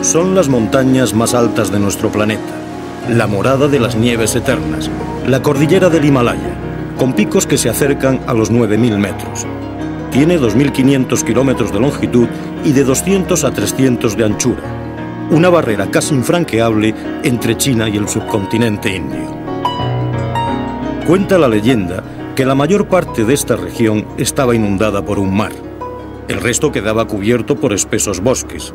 Son las montañas más altas de nuestro planeta, la morada de las nieves eternas, la cordillera del Himalaya, con picos que se acercan a los 9.000 metros. Tiene 2.500 kilómetros de longitud y de 200 a 300 de anchura, una barrera casi infranqueable entre China y el subcontinente indio. Cuenta la leyenda que la mayor parte de esta región estaba inundada por un mar. El resto quedaba cubierto por espesos bosques.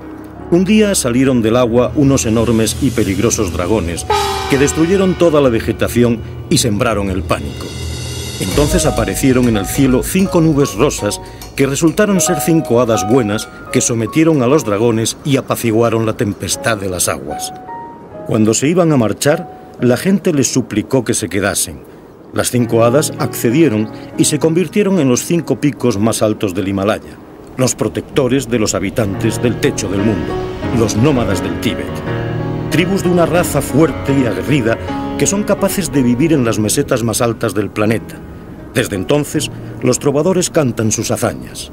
Un día salieron del agua unos enormes y peligrosos dragones que destruyeron toda la vegetación y sembraron el pánico. Entonces aparecieron en el cielo 5 nubes rosas que resultaron ser 5 hadas buenas que sometieron a los dragones y apaciguaron la tempestad de las aguas. Cuando se iban a marchar, la gente les suplicó que se quedasen. Las 5 hadas accedieron y se convirtieron en los 5 picos más altos del Himalaya, los protectores de los habitantes del techo del mundo, los nómadas del Tíbet. Tribus de una raza fuerte y aguerrida que son capaces de vivir en las mesetas más altas del planeta. Desde entonces, los trovadores cantan sus hazañas.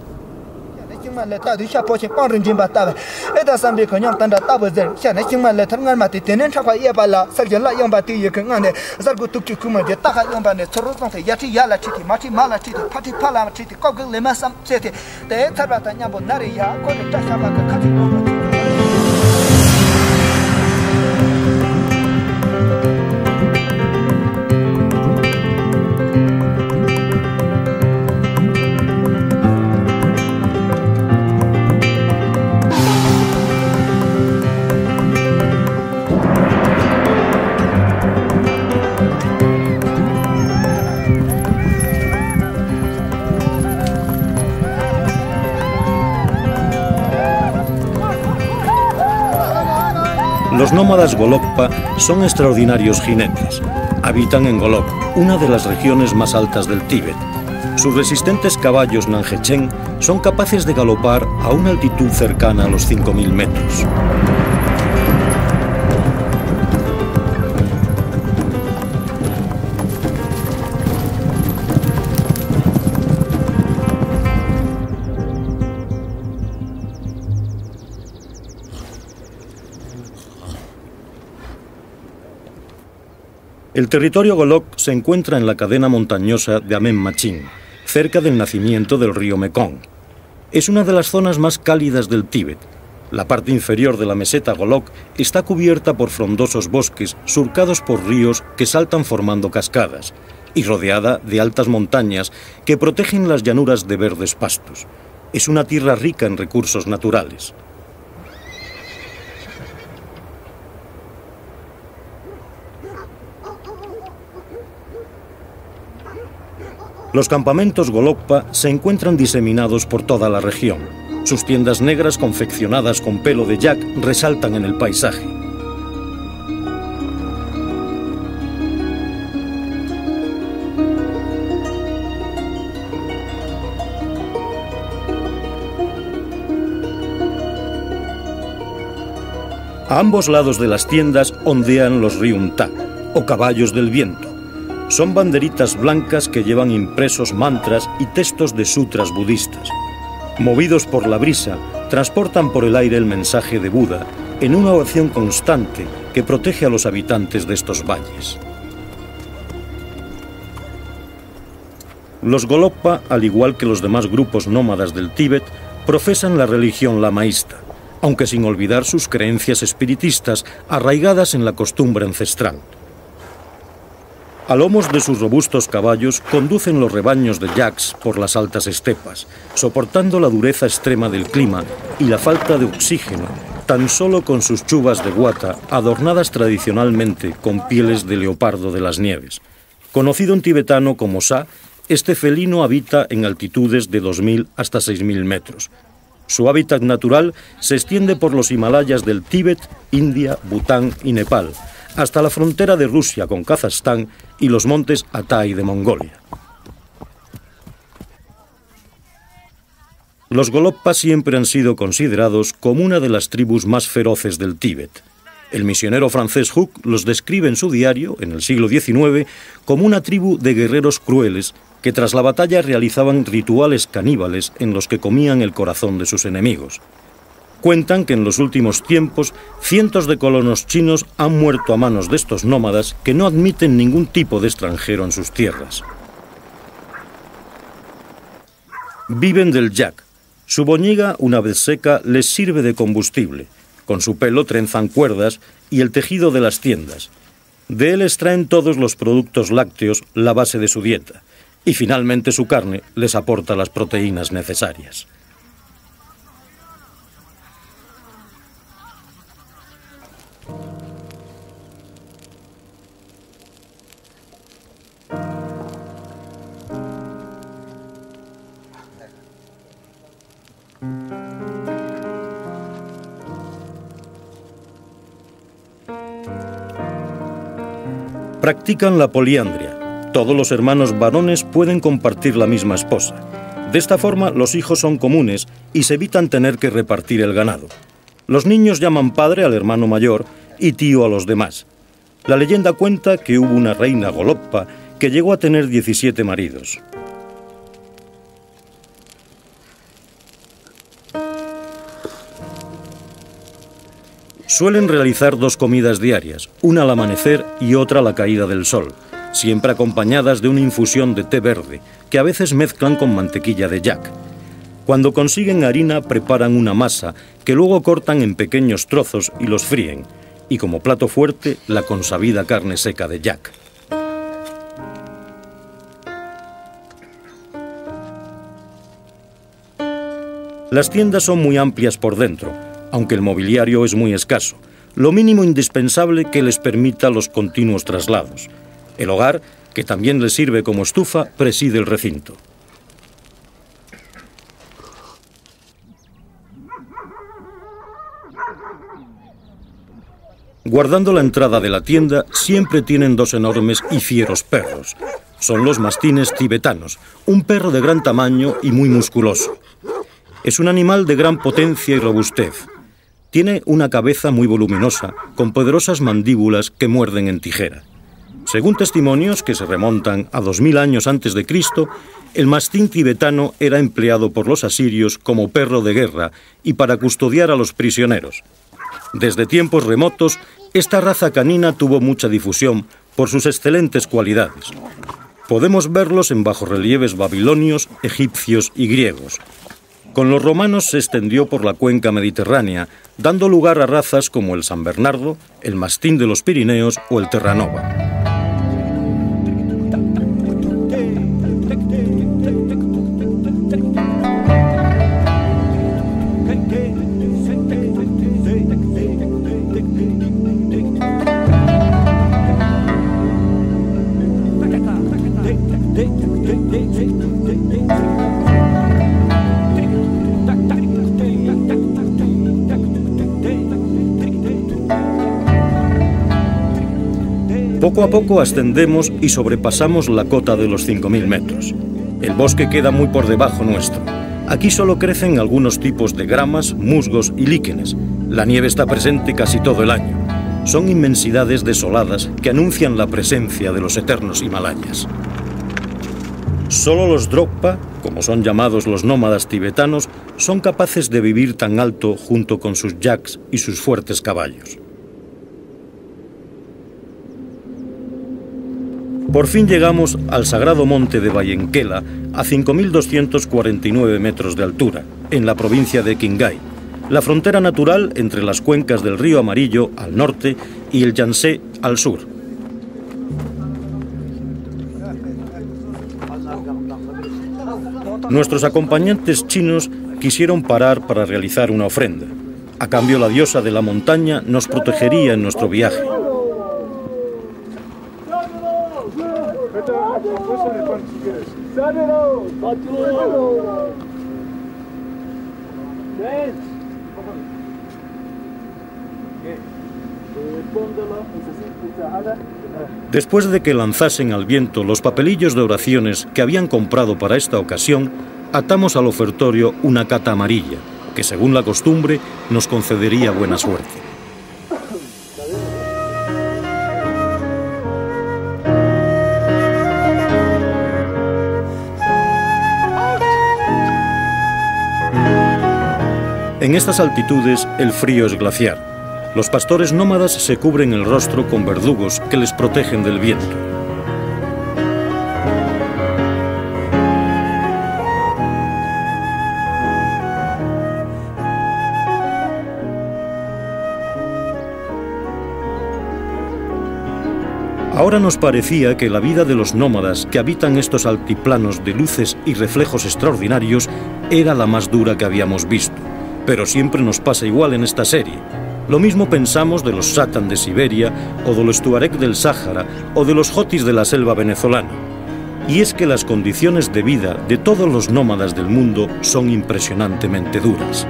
Los nómadas Golokpa son extraordinarios jinetes. Habitan en Golok, una de las regiones más altas del Tíbet. Sus resistentes caballos Nangechen son capaces de galopar a una altitud cercana a los 5.000 metros. El territorio Golok se encuentra en la cadena montañosa de Amen Machin, cerca del nacimiento del río Mekong. Es una de las zonas más cálidas del Tíbet. La parte inferior de la meseta Golok está cubierta por frondosos bosques surcados por ríos que saltan formando cascadas y rodeada de altas montañas que protegen las llanuras de verdes pastos. Es una tierra rica en recursos naturales. Los campamentos Golokpa se encuentran diseminados por toda la región. Sus tiendas negras confeccionadas con pelo de yak resaltan en el paisaje. A ambos lados de las tiendas ondean los Ryunta, o caballos del viento. Son banderitas blancas que llevan impresos mantras y textos de sutras budistas. Movidos por la brisa, transportan por el aire el mensaje de Buda en una oración constante que protege a los habitantes de estos valles. Los Golokpa, al igual que los demás grupos nómadas del Tíbet, profesan la religión lamaísta, aunque sin olvidar sus creencias espiritistas arraigadas en la costumbre ancestral. A lomos de sus robustos caballos conducen los rebaños de yaks por las altas estepas, soportando la dureza extrema del clima y la falta de oxígeno, tan solo con sus chubas de guata adornadas tradicionalmente con pieles de leopardo de las nieves. Conocido en tibetano como Sa, este felino habita en altitudes de 2000 hasta 6000 metros. Su hábitat natural se extiende por los Himalayas del Tíbet, India, Bután y Nepal, hasta la frontera de Rusia con Kazajstán y los montes Altai de Mongolia. Los Golokpa siempre han sido considerados como una de las tribus más feroces del Tíbet. El misionero francés Hooke los describe en su diario, en el siglo XIX, como una tribu de guerreros crueles que tras la batalla realizaban rituales caníbales en los que comían el corazón de sus enemigos. Cuentan que en los últimos tiempos cientos de colonos chinos han muerto a manos de estos nómadas que no admiten ningún tipo de extranjero en sus tierras. Viven del yak. Su boñiga, una vez seca, les sirve de combustible. Con su pelo trenzan cuerdas y el tejido de las tiendas. De él extraen todos los productos lácteos, la base de su dieta. Y finalmente su carne les aporta las proteínas necesarias. Practican la poliandria. Todos los hermanos varones pueden compartir la misma esposa. De esta forma, los hijos son comunes y se evitan tener que repartir el ganado. Los niños llaman padre al hermano mayor y tío a los demás. La leyenda cuenta que hubo una reina Golokpa que llegó a tener 17 maridos. Suelen realizar 2 comidas diarias, una al amanecer y otra a la caída del sol, siempre acompañadas de una infusión de té verde, que a veces mezclan con mantequilla de yak. Cuando consiguen harina, preparan una masa que luego cortan en pequeños trozos y los fríen, y como plato fuerte, la consabida carne seca de yak. Las tiendas son muy amplias por dentro, aunque el mobiliario es muy escaso, lo mínimo indispensable que les permita los continuos traslados. El hogar, que también les sirve como estufa, preside el recinto. Guardando la entrada de la tienda, siempre tienen 2 enormes y fieros perros. Son los mastines tibetanos, un perro de gran tamaño y muy musculoso. Es un animal de gran potencia y robustez. Tiene una cabeza muy voluminosa, con poderosas mandíbulas que muerden en tijera. Según testimonios que se remontan a 2000 años antes de Cristo, el mastín tibetano era empleado por los asirios como perro de guerra y para custodiar a los prisioneros. Desde tiempos remotos, esta raza canina tuvo mucha difusión por sus excelentes cualidades. Podemos verlos en bajorrelieves babilonios, egipcios y griegos. Con los romanos se extendió por la cuenca mediterránea, dando lugar a razas como el San Bernardo, el mastín de los Pirineos o el Terranova. Poco a poco ascendemos y sobrepasamos la cota de los 5000 metros. El bosque queda muy por debajo nuestro. Aquí solo crecen algunos tipos de gramas, musgos y líquenes. La nieve está presente casi todo el año. Son inmensidades desoladas que anuncian la presencia de los eternos Himalayas. Solo los Drokpa, como son llamados los nómadas tibetanos, son capaces de vivir tan alto junto con sus yaks y sus fuertes caballos. Por fin llegamos al sagrado monte de Bayenquela, a 5.249 metros de altura, en la provincia de Qinghai, la frontera natural entre las cuencas del río Amarillo al norte y el Yangtze al sur. Nuestros acompañantes chinos quisieron parar para realizar una ofrenda. A cambio, la diosa de la montaña nos protegería en nuestro viaje. Después de que lanzasen al viento los papelillos de oraciones que habían comprado para esta ocasión, atamos al ofertorio una cata amarilla, que según la costumbre nos concedería buena suerte. En estas altitudes el frío es glaciar. Los pastores nómadas se cubren el rostro con verdugos que les protegen del viento. Ahora nos parecía que la vida de los nómadas que habitan estos altiplanos de luces y reflejos extraordinarios era la más dura que habíamos visto. Pero siempre nos pasa igual en esta serie. Lo mismo pensamos de los Satan de Siberia, o de los Tuareg del Sáhara, o de los Jotis de la selva venezolana. Y es que las condiciones de vida de todos los nómadas del mundo son impresionantemente duras.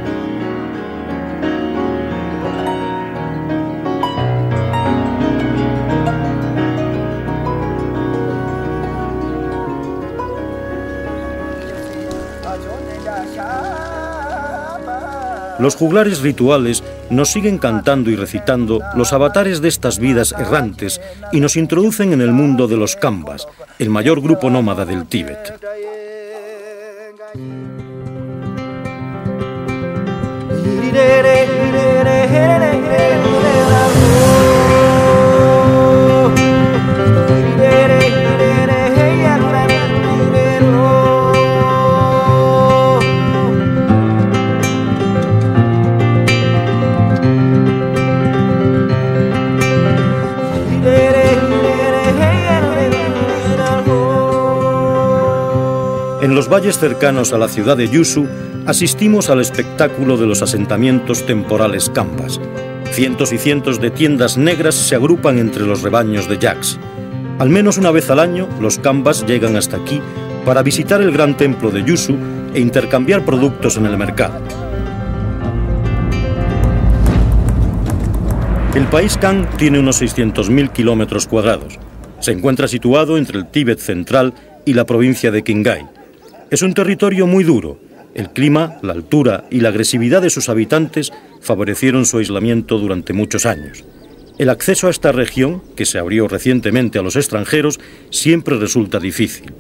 Los juglares rituales nos siguen cantando y recitando los avatares de estas vidas errantes y nos introducen en el mundo de los Kambas, el mayor grupo nómada del Tíbet. En los valles cercanos a la ciudad de Yusu asistimos al espectáculo de los asentamientos temporales Kambas. Cientos y cientos de tiendas negras se agrupan entre los rebaños de yaks. Al menos una vez al año, los Kambas llegan hasta aquí para visitar el gran templo de Yusu e intercambiar productos en el mercado. El país Kan tiene unos 600.000 kilómetros cuadrados. Se encuentra situado entre el Tíbet central y la provincia de Qinghai. Es un territorio muy duro. El clima, la altura y la agresividad de sus habitantes favorecieron su aislamiento durante muchos años. El acceso a esta región, que se abrió recientemente a los extranjeros, siempre resulta difícil.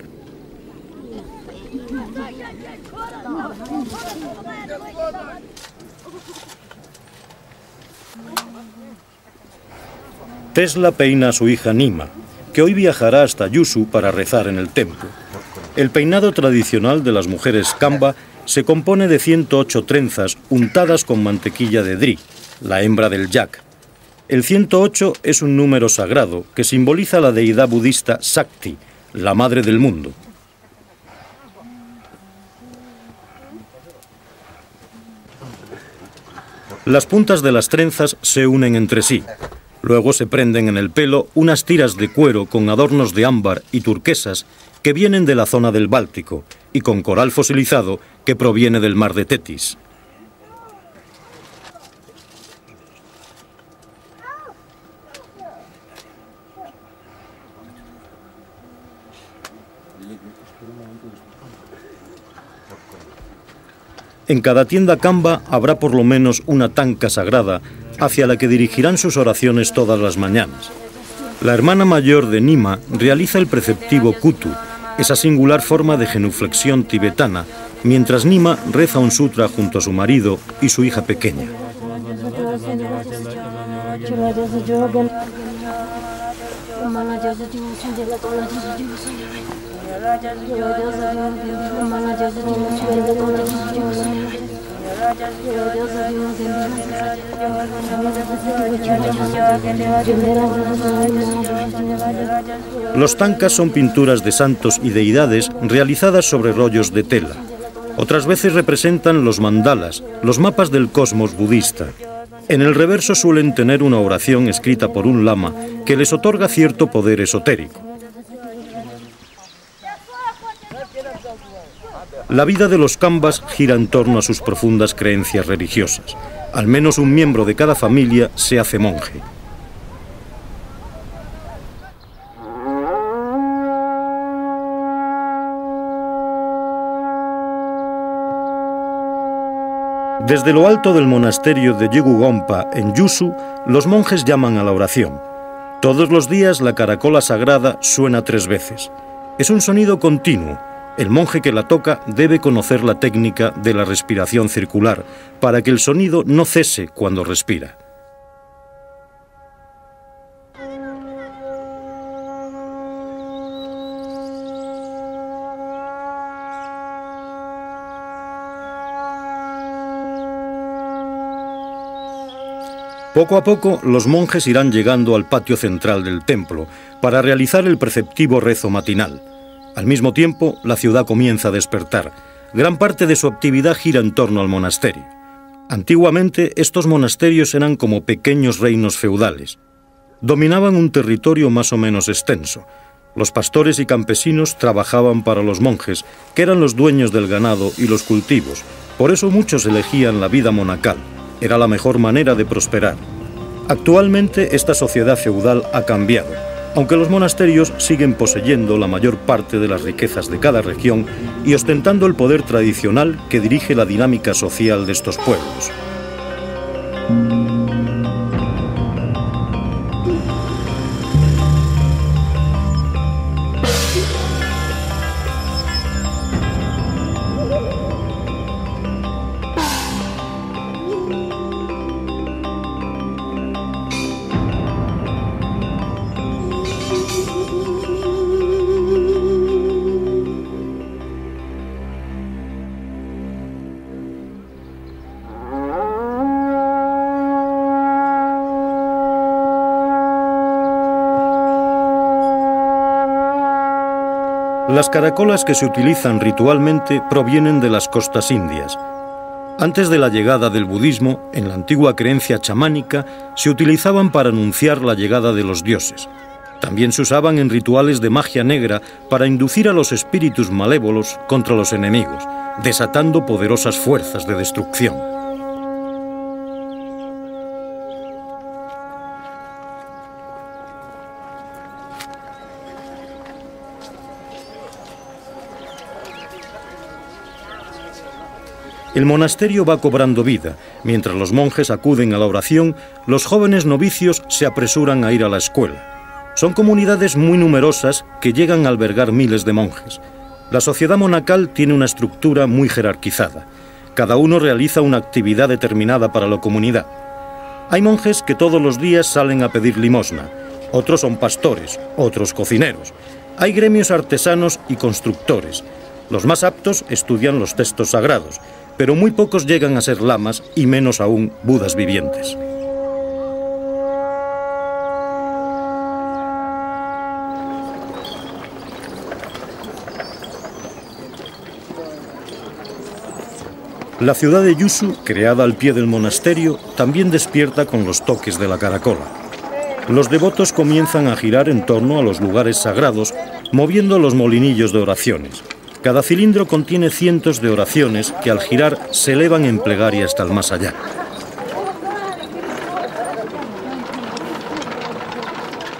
Tesla peina a su hija Nima, que hoy viajará hasta Yusu para rezar en el templo. El peinado tradicional de las mujeres Kamba se compone de 108 trenzas untadas con mantequilla de Dri, la hembra del yak. El 108 es un número sagrado que simboliza la deidad budista Sakti, la madre del mundo. Las puntas de las trenzas se unen entre sí. Luego se prenden en el pelo unas tiras de cuero con adornos de ámbar y turquesas que vienen de la zona del Báltico y con coral fosilizado que proviene del mar de Tetis. En cada tienda Kamba habrá por lo menos una tanka sagrada hacia la que dirigirán sus oraciones todas las mañanas. La hermana mayor de Nima realiza el preceptivo Kutu, esa singular forma de genuflexión tibetana, mientras Nima reza un sutra junto a su marido y su hija pequeña. Los tankas son pinturas de santos y deidades realizadas sobre rollos de tela. Otras veces representan los mandalas, los mapas del cosmos budista. En el reverso suelen tener una oración escrita por un lama que les otorga cierto poder esotérico. La vida de los Kambas gira en torno a sus profundas creencias religiosas. Al menos un miembro de cada familia se hace monje. Desde lo alto del monasterio de Yegugompa, en Yusu, los monjes llaman a la oración. Todos los días la caracola sagrada suena 3 veces. Es un sonido continuo. El monje que la toca debe conocer la técnica de la respiración circular para que el sonido no cese cuando respira. Poco a poco, los monjes irán llegando al patio central del templo para realizar el preceptivo rezo matinal. Al mismo tiempo, la ciudad comienza a despertar. Gran parte de su actividad gira en torno al monasterio. Antiguamente, estos monasterios eran como pequeños reinos feudales. Dominaban un territorio más o menos extenso. Los pastores y campesinos trabajaban para los monjes, que eran los dueños del ganado y los cultivos. Por eso muchos elegían la vida monacal. Era la mejor manera de prosperar. Actualmente esta sociedad feudal ha cambiado, aunque los monasterios siguen poseyendo la mayor parte de las riquezas de cada región y ostentando el poder tradicional que dirige la dinámica social de estos pueblos. Las caracolas que se utilizan ritualmente provienen de las costas indias. Antes de la llegada del budismo, en la antigua creencia chamánica, se utilizaban para anunciar la llegada de los dioses. También se usaban en rituales de magia negra para inducir a los espíritus malévolos contra los enemigos, desatando poderosas fuerzas de destrucción. El monasterio va cobrando vida. Mientras los monjes acuden a la oración, los jóvenes novicios se apresuran a ir a la escuela. Son comunidades muy numerosas que llegan a albergar miles de monjes. La sociedad monacal tiene una estructura muy jerarquizada. Cada uno realiza una actividad determinada para la comunidad. Hay monjes que todos los días salen a pedir limosna. Otros son pastores, otros cocineros. Hay gremios artesanos y constructores. Los más aptos estudian los textos sagrados, pero muy pocos llegan a ser lamas y menos aún budas vivientes. La ciudad de Yusu, creada al pie del monasterio, también despierta con los toques de la caracola. Los devotos comienzan a girar en torno a los lugares sagrados, moviendo los molinillos de oraciones. Cada cilindro contiene cientos de oraciones que al girar se elevan en plegaria hasta el más allá.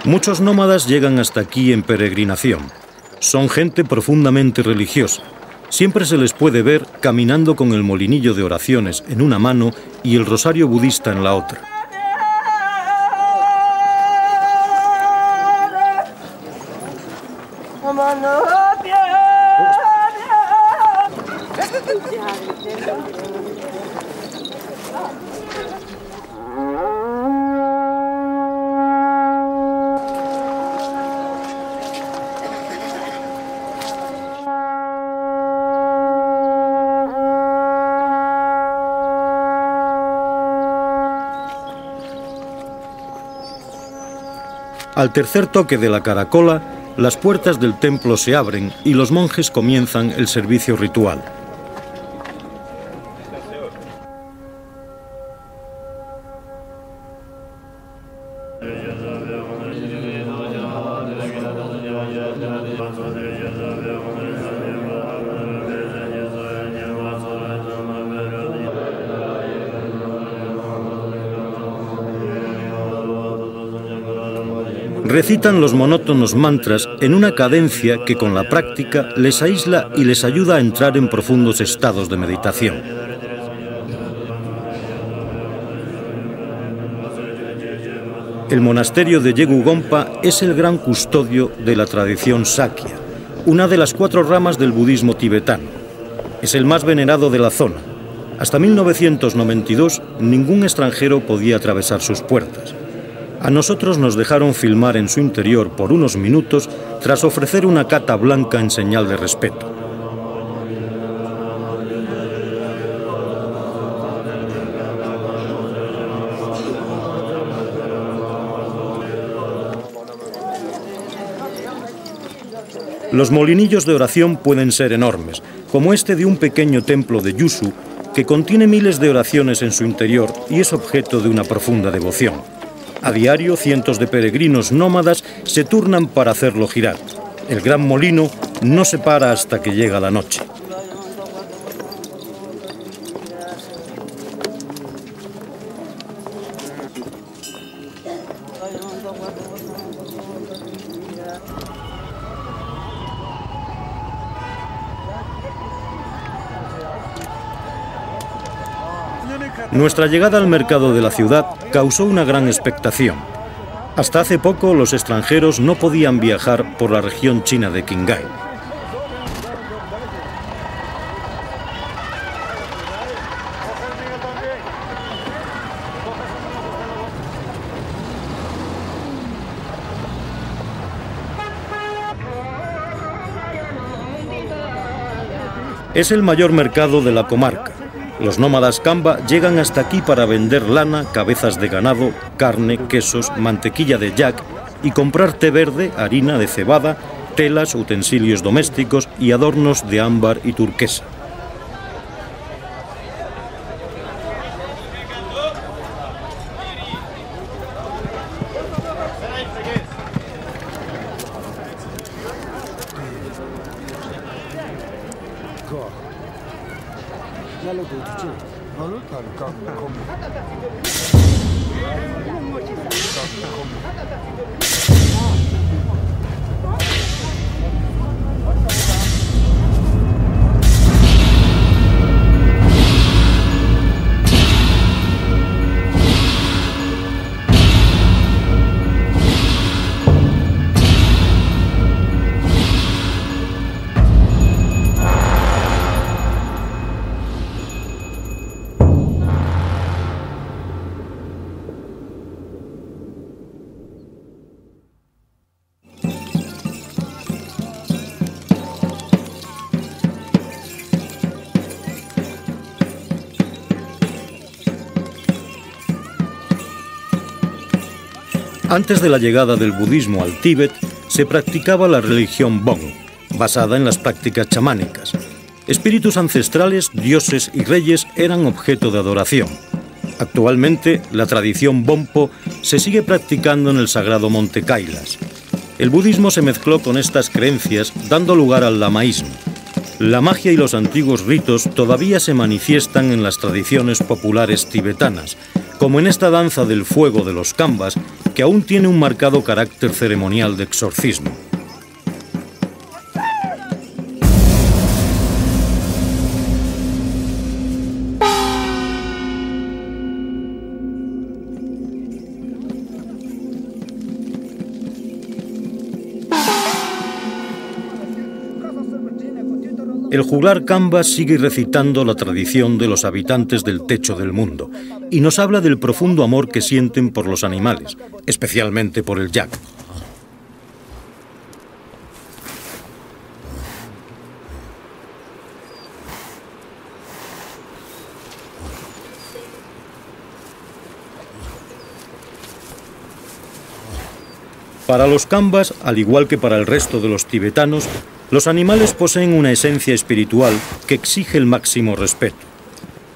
Muchos nómadas llegan hasta aquí en peregrinación. Son gente profundamente religiosa. Siempre se les puede ver caminando con el molinillo de oraciones en una mano y el rosario budista en la otra. Al tercer toque de la caracola, las puertas del templo se abren y los monjes comienzan el servicio ritual. Recitan los monótonos mantras en una cadencia que con la práctica les aísla y les ayuda a entrar en profundos estados de meditación. El monasterio de Yegu Gompa es el gran custodio de la tradición Sakya, una de las 4 ramas del budismo tibetano. Es el más venerado de la zona. Hasta 1992 ningún extranjero podía atravesar sus puertas. A nosotros nos dejaron filmar en su interior por unos minutos tras ofrecer una cata blanca en señal de respeto. Los molinillos de oración pueden ser enormes, como este de un pequeño templo de Yusu, que contiene miles de oraciones en su interior y es objeto de una profunda devoción. A diario, cientos de peregrinos nómadas se turnan para hacerlo girar. El gran molino no se para hasta que llega la noche. Nuestra llegada al mercado de la ciudad causó una gran expectación. Hasta hace poco los extranjeros no podían viajar por la región china de Qinghai. Es el mayor mercado de la comarca. Los nómadas Kamba llegan hasta aquí para vender lana, cabezas de ganado, carne, quesos, mantequilla de yak y comprar té verde, harina de cebada, telas, utensilios domésticos y adornos de ámbar y turquesa. Antes de la llegada del budismo al Tíbet, se practicaba la religión Bon, basada en las prácticas chamánicas. Espíritus ancestrales, dioses y reyes eran objeto de adoración. Actualmente, la tradición Bonpo se sigue practicando en el sagrado monte Kailas. El budismo se mezcló con estas creencias, dando lugar al lamaísmo. La magia y los antiguos ritos todavía se manifiestan en las tradiciones populares tibetanas, como en esta danza del fuego de los Kambas, que aún tiene un marcado carácter ceremonial de exorcismo. El juglar Kamba sigue recitando la tradición de los habitantes del techo del mundo y nos habla del profundo amor que sienten por los animales, especialmente por el yak. Para los Kambas, al igual que para el resto de los tibetanos, los animales poseen una esencia espiritual que exige el máximo respeto.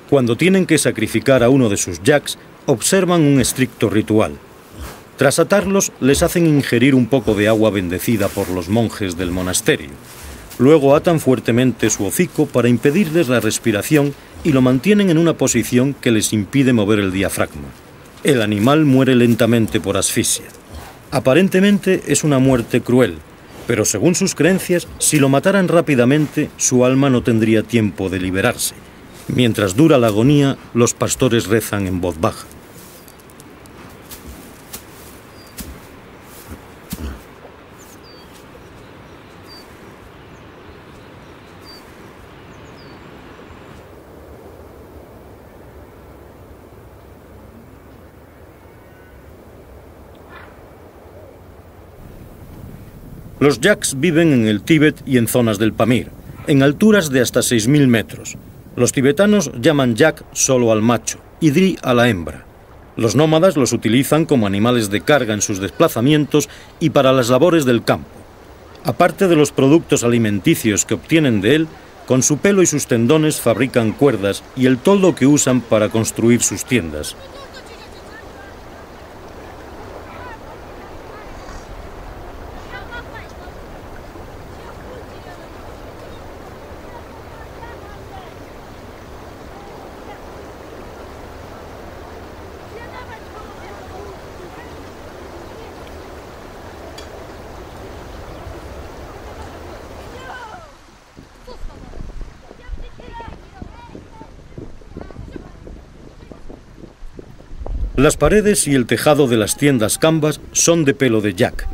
Cuando tienen que sacrificar a uno de sus yaks, observan un estricto ritual. Tras atarlos, les hacen ingerir un poco de agua bendecida por los monjes del monasterio. Luego atan fuertemente su hocico para impedirles la respiración y lo mantienen en una posición que les impide mover el diafragma. El animal muere lentamente por asfixia. Aparentemente es una muerte cruel, pero según sus creencias, si lo mataran rápidamente, su alma no tendría tiempo de liberarse. Mientras dura la agonía, los pastores rezan en voz baja. Los yaks viven en el Tíbet y en zonas del Pamir, en alturas de hasta 6.000 metros. Los tibetanos llaman yak solo al macho y dri a la hembra. Los nómadas los utilizan como animales de carga en sus desplazamientos y para las labores del campo. Aparte de los productos alimenticios que obtienen de él, con su pelo y sus tendones fabrican cuerdas y el toldo que usan para construir sus tiendas. Las paredes y el tejado de las tiendas Kambas son de pelo de yak.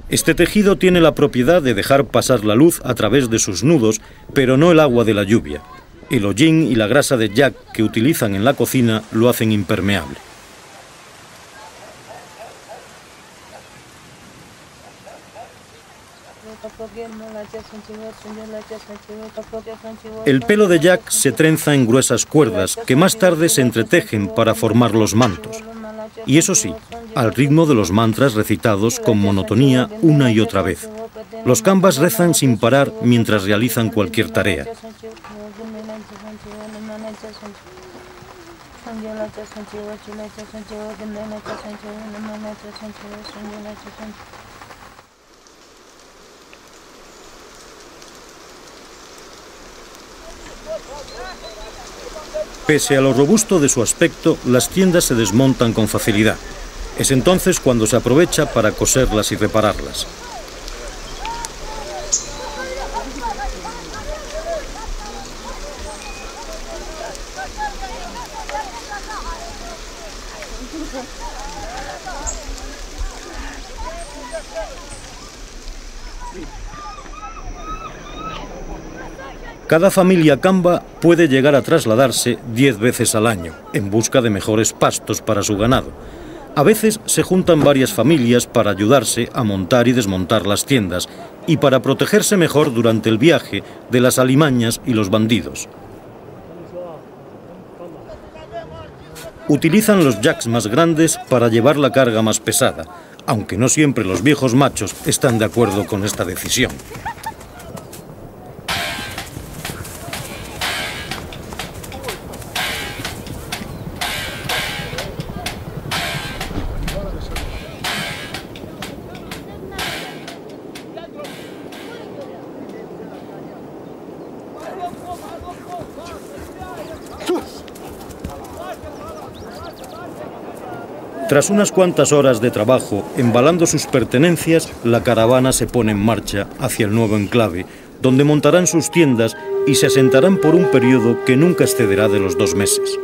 Este tejido tiene la propiedad de dejar pasar la luz a través de sus nudos, pero no el agua de la lluvia. El hollín y la grasa de yak que utilizan en la cocina lo hacen impermeable. El pelo de yak se trenza en gruesas cuerdas que más tarde se entretejen para formar los mantos. Y eso sí, al ritmo de los mantras recitados con monotonía una y otra vez. Los Kambas rezan sin parar mientras realizan cualquier tarea. Pese a lo robusto de su aspecto, las tiendas se desmontan con facilidad. Es entonces cuando se aprovecha para coserlas y repararlas. Cada familia Kamba puede llegar a trasladarse 10 veces al año, en busca de mejores pastos para su ganado. A veces se juntan varias familias para ayudarse a montar y desmontar las tiendas y para protegerse mejor durante el viaje de las alimañas y los bandidos. Utilizan los yaks más grandes para llevar la carga más pesada, aunque no siempre los viejos machos están de acuerdo con esta decisión. Tras unas cuantas horas de trabajo, embalando sus pertenencias, la caravana se pone en marcha hacia el nuevo enclave, donde montarán sus tiendas y se asentarán por un periodo que nunca excederá de los 2 meses.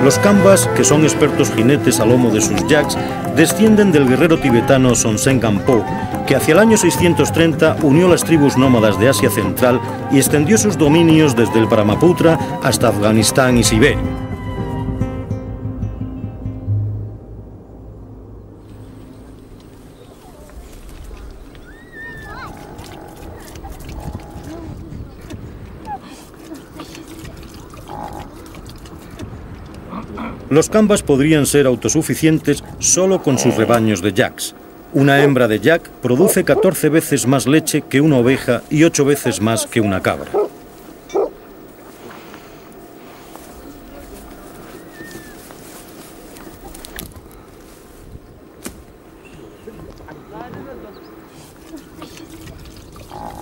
Los Kambas, que son expertos jinetes a lomo de sus yaks, descienden del guerrero tibetano Sonsen Gampo, que hacia el año 630 unió las tribus nómadas de Asia Central y extendió sus dominios desde el Brahmaputra hasta Afganistán y Siberia. Los Khambas podrían ser autosuficientes solo con sus rebaños de yaks. Una hembra de yak produce 14 veces más leche que una oveja y 8 veces más que una cabra.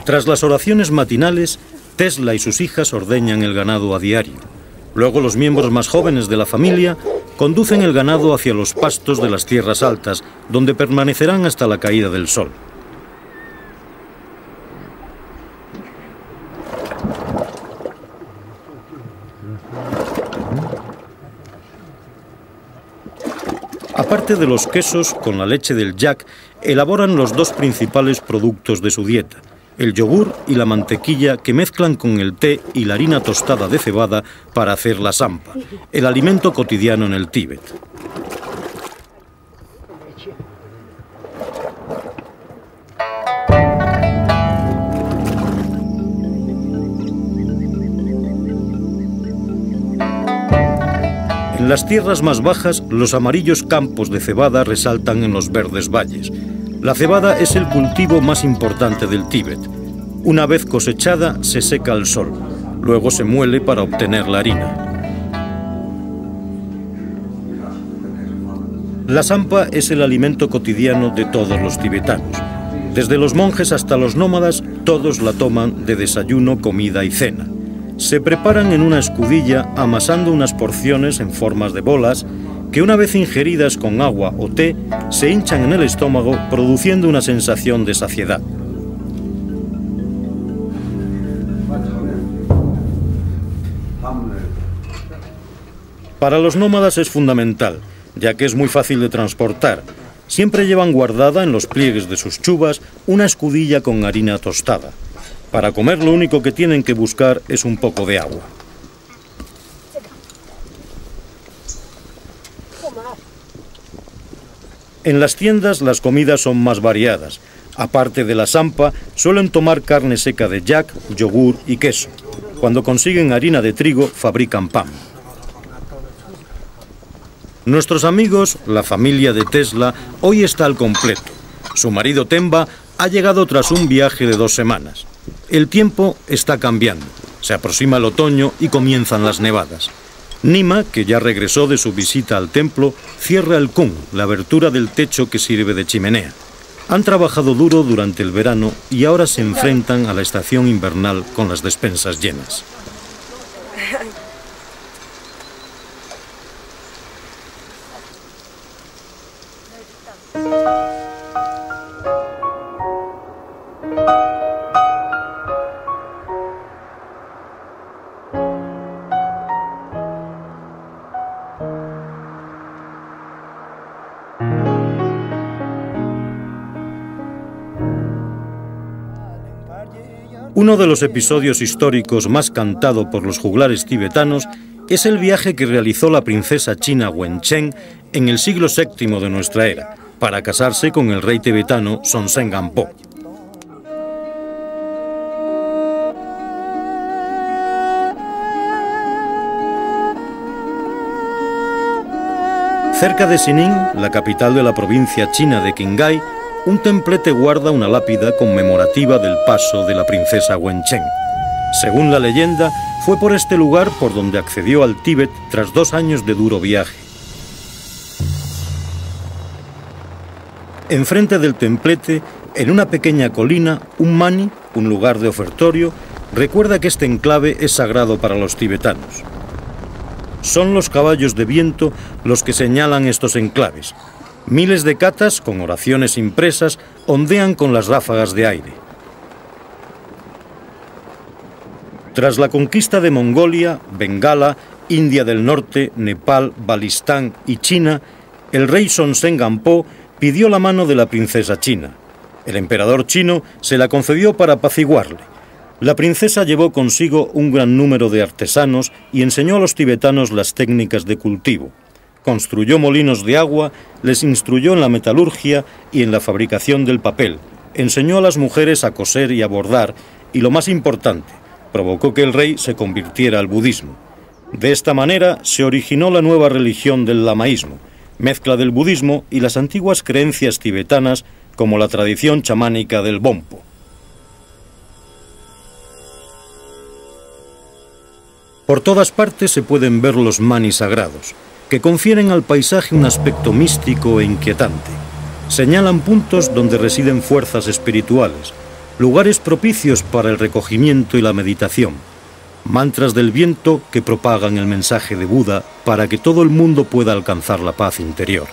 Tras las oraciones matinales, Tesla y sus hijas ordeñan el ganado a diario. Luego los miembros más jóvenes de la familia conducen el ganado hacia los pastos de las tierras altas, donde permanecerán hasta la caída del sol. Aparte de los quesos, con la leche del yak, elaboran los dos principales productos de su dieta: el yogur y la mantequilla, que mezclan con el té y la harina tostada de cebada para hacer la sampa, el alimento cotidiano en el Tíbet. En las tierras más bajas, los amarillos campos de cebada resaltan en los verdes valles. La cebada es el cultivo más importante del Tíbet. Una vez cosechada, se seca al sol. Luego se muele para obtener la harina. La sampa es el alimento cotidiano de todos los tibetanos. Desde los monjes hasta los nómadas, todos la toman de desayuno, comida y cena. Se preparan en una escudilla amasando unas porciones en formas de bolas que, una vez ingeridas con agua o té, se hinchan en el estómago, produciendo una sensación de saciedad. Para los nómadas es fundamental, ya que es muy fácil de transportar. Siempre llevan guardada en los pliegues de sus chubas una escudilla con harina tostada. Para comer lo único que tienen que buscar es un poco de agua. En las tiendas las comidas son más variadas. Aparte de la sampa, suelen tomar carne seca de yak, yogur y queso. Cuando consiguen harina de trigo, fabrican pan. Nuestros amigos, la familia de Tesla, hoy está al completo. Su marido Temba ha llegado tras un viaje de 2 semanas. El tiempo está cambiando. Se aproxima el otoño y comienzan las nevadas. Nima, que ya regresó de su visita al templo, cierra el kun, la abertura del techo que sirve de chimenea. Han trabajado duro durante el verano y ahora se enfrentan a la estación invernal con las despensas llenas. Uno de los episodios históricos más cantado por los juglares tibetanos es el viaje que realizó la princesa china Wencheng en el siglo VII de nuestra era, para casarse con el rey tibetano Sonsen Gampo. Cerca de Xining, la capital de la provincia china de Qinghai, un templete guarda una lápida conmemorativa del paso de la princesa Wencheng. Según la leyenda, fue por este lugar por donde accedió al Tíbet tras 2 años de duro viaje. Enfrente del templete, en una pequeña colina, un mani, un lugar de ofertorio, recuerda que este enclave es sagrado para los tibetanos. Son los caballos de viento los que señalan estos enclaves. Miles de katas, con oraciones impresas, ondean con las ráfagas de aire. Tras la conquista de Mongolia, Bengala, India del Norte, Nepal, Balistán y China, el rey Sonsen Gampo pidió la mano de la princesa china. El emperador chino se la concedió para apaciguarle. La princesa llevó consigo un gran número de artesanos y enseñó a los tibetanos las técnicas de cultivo. Construyó molinos de agua, les instruyó en la metalurgia y en la fabricación del papel, enseñó a las mujeres a coser y a bordar y, lo más importante, provocó que el rey se convirtiera al budismo. De esta manera se originó la nueva religión del lamaísmo, mezcla del budismo y las antiguas creencias tibetanas como la tradición chamánica del Bonpo. Por todas partes se pueden ver los mani sagrados, que confieren al paisaje un aspecto místico e inquietante. Señalan puntos donde residen fuerzas espirituales, lugares propicios para el recogimiento y la meditación, mantras del viento que propagan el mensaje de Buda para que todo el mundo pueda alcanzar la paz interior.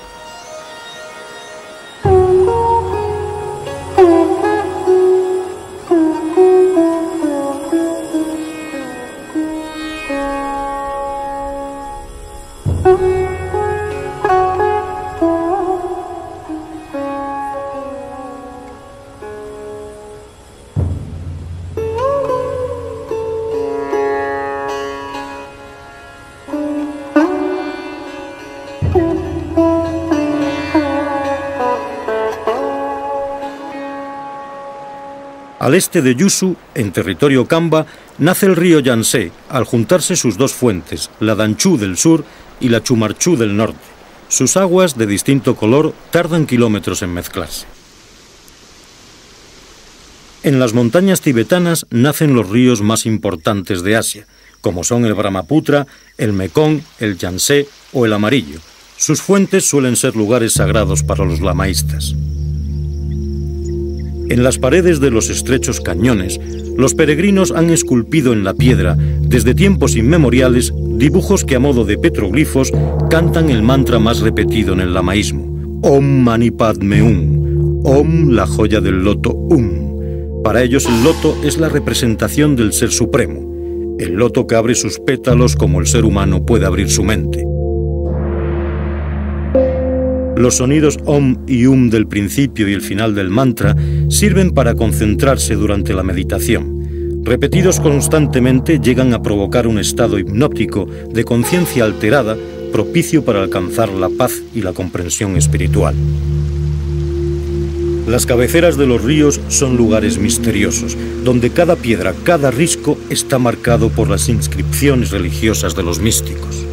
Al este de Yusu, en territorio Kamba, nace el río Yangtze, al juntarse sus dos fuentes, la Danchu del sur y la Chumarchu del norte. Sus aguas, de distinto color, tardan kilómetros en mezclarse. En las montañas tibetanas nacen los ríos más importantes de Asia, como son el Brahmaputra, el Mekong, el Yangtze o el Amarillo. Sus fuentes suelen ser lugares sagrados para los lamaístas. En las paredes de los estrechos cañones, los peregrinos han esculpido en la piedra, desde tiempos inmemoriales, dibujos que a modo de petroglifos cantan el mantra más repetido en el lamaísmo: Om Mani Padme Hum, Om, la joya del loto Hum. Para ellos el loto es la representación del Ser Supremo, el loto que abre sus pétalos como el ser humano puede abrir su mente. Los sonidos Om y Hum del principio y el final del mantra sirven para concentrarse durante la meditación. Repetidos constantemente llegan a provocar un estado hipnótico de conciencia alterada, propicio para alcanzar la paz y la comprensión espiritual. Las cabeceras de los ríos son lugares misteriosos, donde cada piedra, cada risco está marcado por las inscripciones religiosas de los místicos.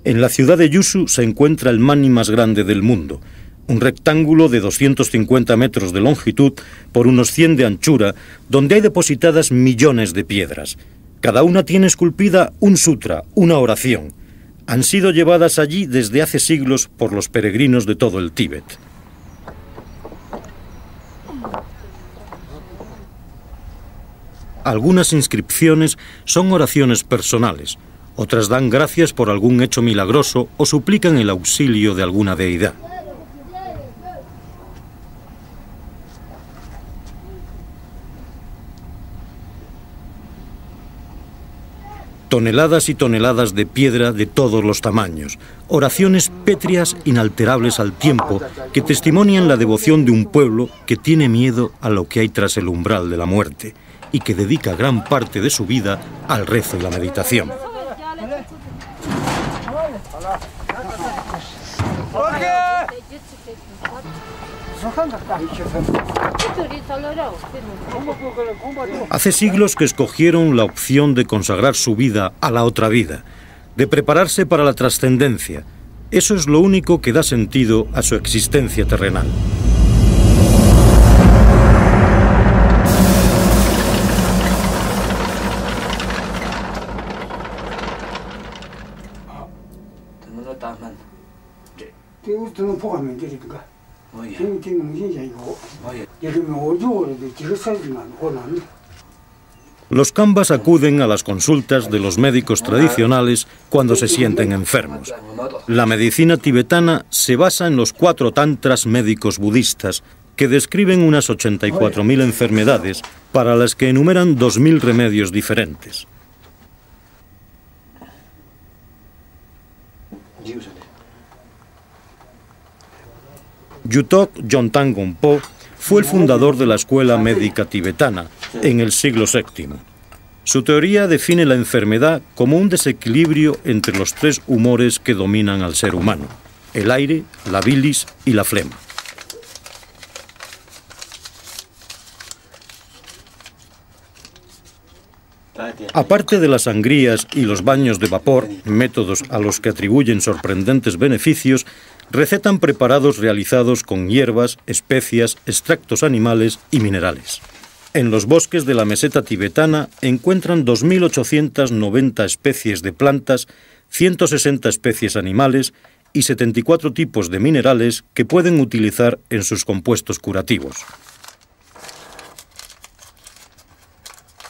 En la ciudad de Yusu se encuentra el mani más grande del mundo, un rectángulo de 250 metros de longitud por unos 100 de anchura, donde hay depositadas millones de piedras. Cada una tiene esculpida un sutra, una oración. Han sido llevadas allí desde hace siglos por los peregrinos de todo el Tíbet. Algunas inscripciones son oraciones personales. Otras dan gracias por algún hecho milagroso o suplican el auxilio de alguna deidad. Toneladas y toneladas de piedra de todos los tamaños, oraciones pétreas inalterables al tiempo que testimonian la devoción de un pueblo que tiene miedo a lo que hay tras el umbral de la muerte y que dedica gran parte de su vida al rezo y la meditación. Hace siglos que escogieron la opción de consagrar su vida a la otra vida, de prepararse para la trascendencia. Eso es lo único que da sentido a su existencia terrenal. Los kambas acuden a las consultas de los médicos tradicionales cuando se sienten enfermos. La medicina tibetana se basa en los 4 tantras médicos budistas que describen unas 84.000 enfermedades para las que enumeran 2.000 remedios diferentes. Yuthok Yontan Gonpo fue el fundador de la escuela médica tibetana en el siglo VII. Su teoría define la enfermedad como un desequilibrio entre los tres humores que dominan al ser humano: el aire, la bilis y la flema. Aparte de las sangrías y los baños de vapor, métodos a los que atribuyen sorprendentes beneficios, recetan preparados realizados con hierbas, especias, extractos animales y minerales. En los bosques de la meseta tibetana encuentran 2.890 especies de plantas, 160 especies animales y 74 tipos de minerales que pueden utilizar en sus compuestos curativos.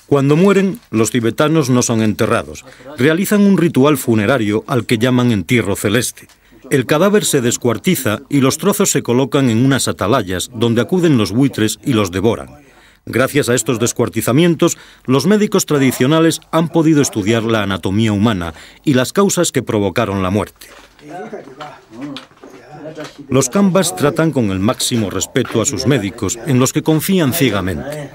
Cuando mueren, los tibetanos no son enterrados. Realizan un ritual funerario al que llaman entierro celeste. El cadáver se descuartiza y los trozos se colocan en unas atalayas donde acuden los buitres y los devoran. Gracias a estos descuartizamientos, los médicos tradicionales han podido estudiar la anatomía humana y las causas que provocaron la muerte. Los Kambas tratan con el máximo respeto a sus médicos, en los que confían ciegamente.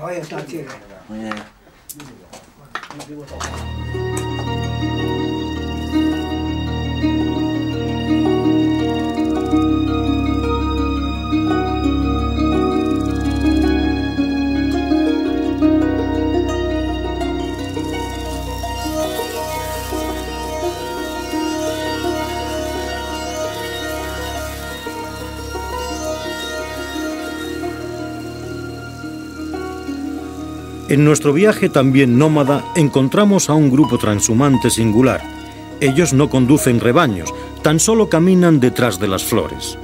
En nuestro viaje también nómada encontramos a un grupo transhumante singular. Ellos no conducen rebaños, tan solo caminan detrás de las flores.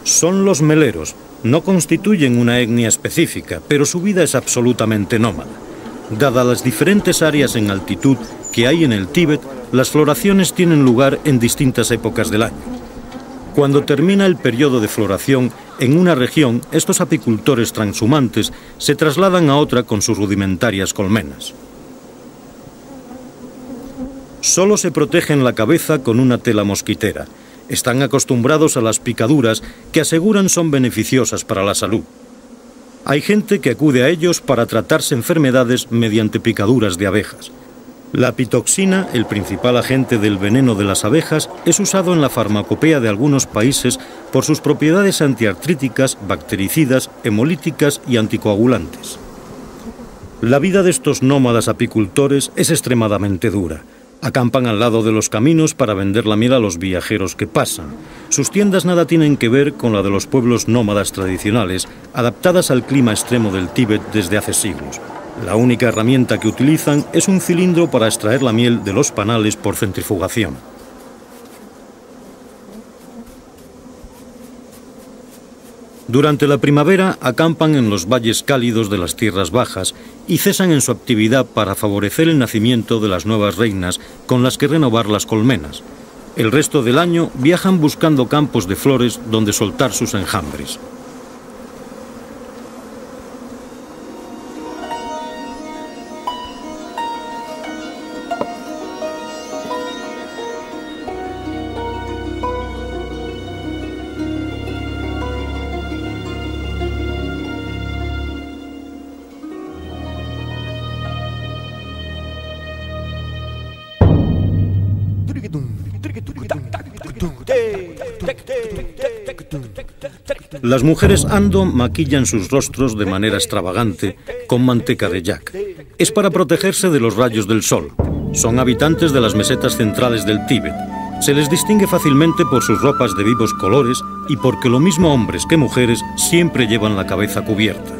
Son los meleros. No constituyen una etnia específica, pero su vida es absolutamente nómada. Dadas las diferentes áreas en altitud que hay en el Tíbet, las floraciones tienen lugar en distintas épocas del año. Cuando termina el periodo de floración en una región, estos apicultores transhumantes se trasladan a otra con sus rudimentarias colmenas. Solo se protegen la cabeza con una tela mosquitera. Están acostumbrados a las picaduras que aseguran son beneficiosas para la salud. Hay gente que acude a ellos para tratarse enfermedades mediante picaduras de abejas. La apitoxina, el principal agente del veneno de las abejas, es usado en la farmacopea de algunos países por sus propiedades antiartríticas, bactericidas, hemolíticas y anticoagulantes. La vida de estos nómadas apicultores es extremadamente dura. Acampan al lado de los caminos para vender la miel a los viajeros que pasan. Sus tiendas nada tienen que ver con la de los pueblos nómadas tradicionales, adaptadas al clima extremo del Tíbet desde hace siglos. La única herramienta que utilizan es un cilindro para extraer la miel de los panales por centrifugación. Durante la primavera acampan en los valles cálidos de las tierras bajas y cesan en su actividad para favorecer el nacimiento de las nuevas reinas con las que renovar las colmenas. El resto del año viajan buscando campos de flores donde soltar sus enjambres. Las mujeres Ando maquillan sus rostros de manera extravagante con manteca de yak. Es para protegerse de los rayos del sol. Son habitantes de las mesetas centrales del Tíbet. Se les distingue fácilmente por sus ropas de vivos colores y porque lo mismo hombres que mujeres siempre llevan la cabeza cubierta.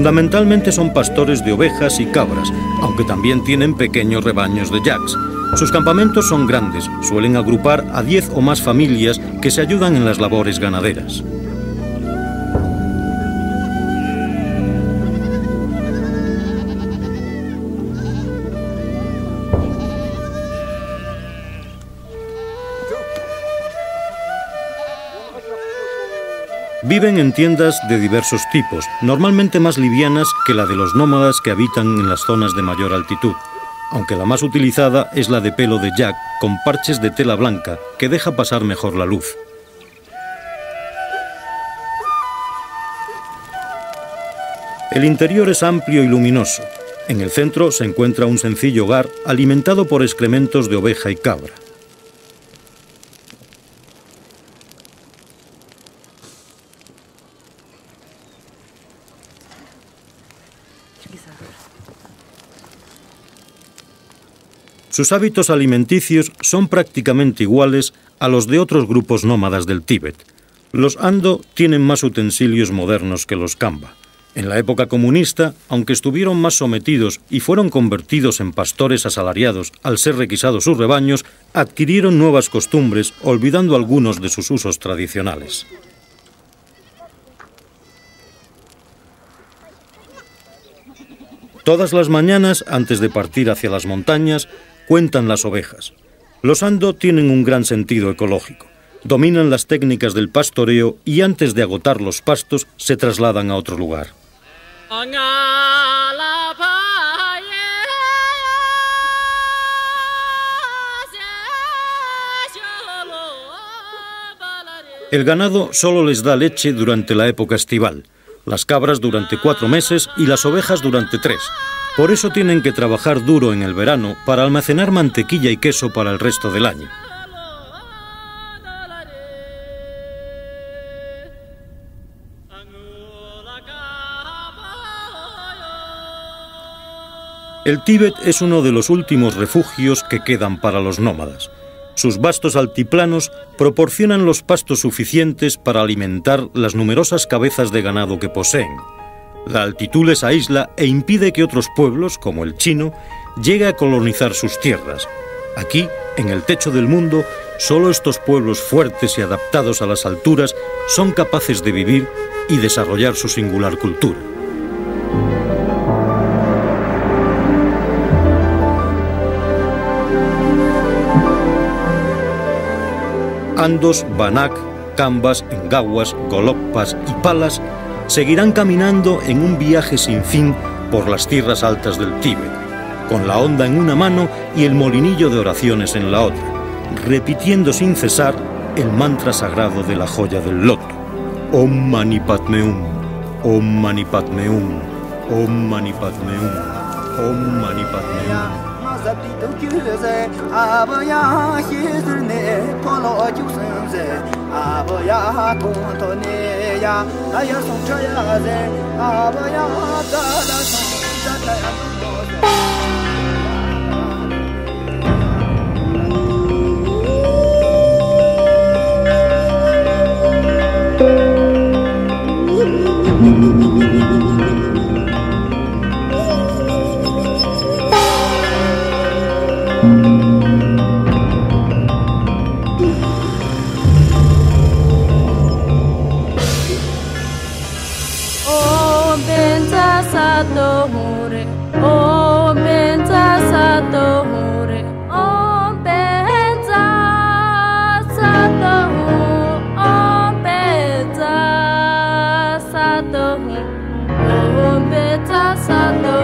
Fundamentalmente son pastores de ovejas y cabras, aunque también tienen pequeños rebaños de yaks. Sus campamentos son grandes, suelen agrupar a 10 o más familias que se ayudan en las labores ganaderas. Viven en tiendas de diversos tipos, normalmente más livianas que la de los nómadas que habitan en las zonas de mayor altitud, aunque la más utilizada es la de pelo de yak con parches de tela blanca que deja pasar mejor la luz. El interior es amplio y luminoso. En el centro se encuentra un sencillo hogar alimentado por excrementos de oveja y cabra. Sus hábitos alimenticios son prácticamente iguales a los de otros grupos nómadas del Tíbet. Los Ando tienen más utensilios modernos que los Khamba. En la época comunista, aunque estuvieron más sometidos y fueron convertidos en pastores asalariados al ser requisados sus rebaños, adquirieron nuevas costumbres, olvidando algunos de sus usos tradicionales. Todas las mañanas, antes de partir hacia las montañas, cuentan las ovejas. Los Ando tienen un gran sentido ecológico. Dominan las técnicas del pastoreo y antes de agotar los pastos se trasladan a otro lugar. El ganado solo les da leche durante la época estival, las cabras durante 4 meses y las ovejas durante 3. Por eso tienen que trabajar duro en el verano para almacenar mantequilla y queso para el resto del año. El Tíbet es uno de los últimos refugios que quedan para los nómadas. Sus vastos altiplanos proporcionan los pastos suficientes para alimentar las numerosas cabezas de ganado que poseen. La altitud les aísla e impide que otros pueblos, como el chino, llegue a colonizar sus tierras. Aquí, en el techo del mundo, solo estos pueblos fuertes y adaptados a las alturas son capaces de vivir y desarrollar su singular cultura. Andos, Banak, Khambas, Ngawas, Golokpas y Palas seguirán caminando en un viaje sin fin por las tierras altas del Tíbet, con la onda en una mano y el molinillo de oraciones en la otra, repitiendo sin cesar el mantra sagrado de la joya del loto. Om Mani Padme Hum, Om Mani Padme Hum, Om Mani Padme Hum, Om Mani Padme Hum. Om Beta Sato